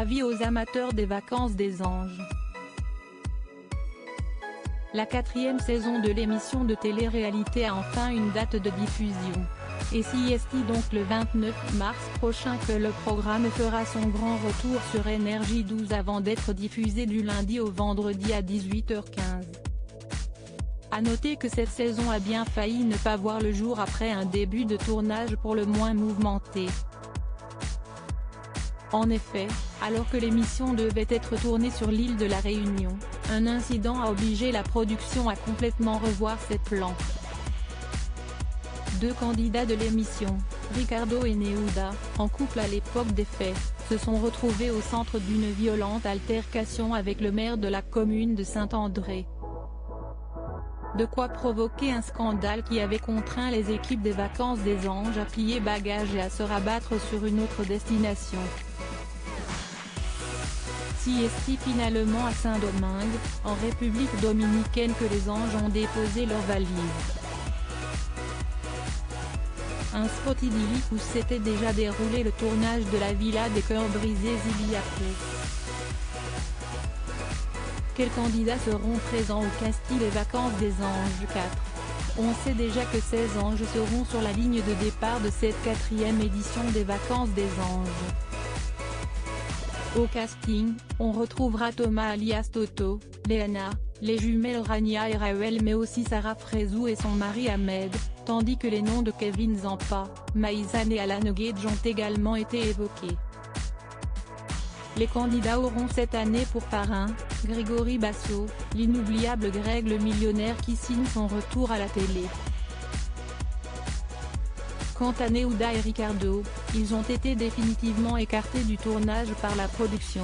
Avis aux amateurs des vacances des anges. La 4e saison de l'émission de télé-réalité a enfin une date de diffusion. Et c'est donc le 29 mars prochain que le programme fera son grand retour sur Énergie 12 avant d'être diffusé du lundi au vendredi à 18h15. À noter que cette saison a bien failli ne pas voir le jour après un début de tournage pour le moins mouvementé. En effet, alors que l'émission devait être tournée sur l'île de la Réunion, un incident a obligé la production à complètement revoir ses plans. Deux candidats de l'émission, Ricardo et Neouda, en couple à l'époque des faits, se sont retrouvés au centre d'une violente altercation avec le maire de la commune de Saint-André. De quoi provoquer un scandale qui avait contraint les équipes des vacances des anges à plier bagages et à se rabattre sur une autre destination. C'est finalement à Saint-Domingue, en République dominicaine que les anges ont déposé leurs valises. Un spot idyllique où s'était déjà déroulé le tournage de la Villa des Cœurs Brisés il y a peu. Quels candidats seront présents au casting Les Vacances des Anges 4 ? On sait déjà que 16 anges seront sur la ligne de départ de cette 4e édition des Vacances des Anges. Au casting, on retrouvera Thomas alias Toto, Léana, les jumelles Rania et Raël mais aussi Sarah Frézou et son mari Ahmed, tandis que les noms de Kevin Zampa, Maïzane et Alan Gage ont également été évoqués. Les candidats auront cette année pour parrain, Grégory Basso, l'inoubliable Greg le millionnaire qui signe son retour à la télé. Quant à Neouda et Ricardo, ils ont été définitivement écartés du tournage par la production.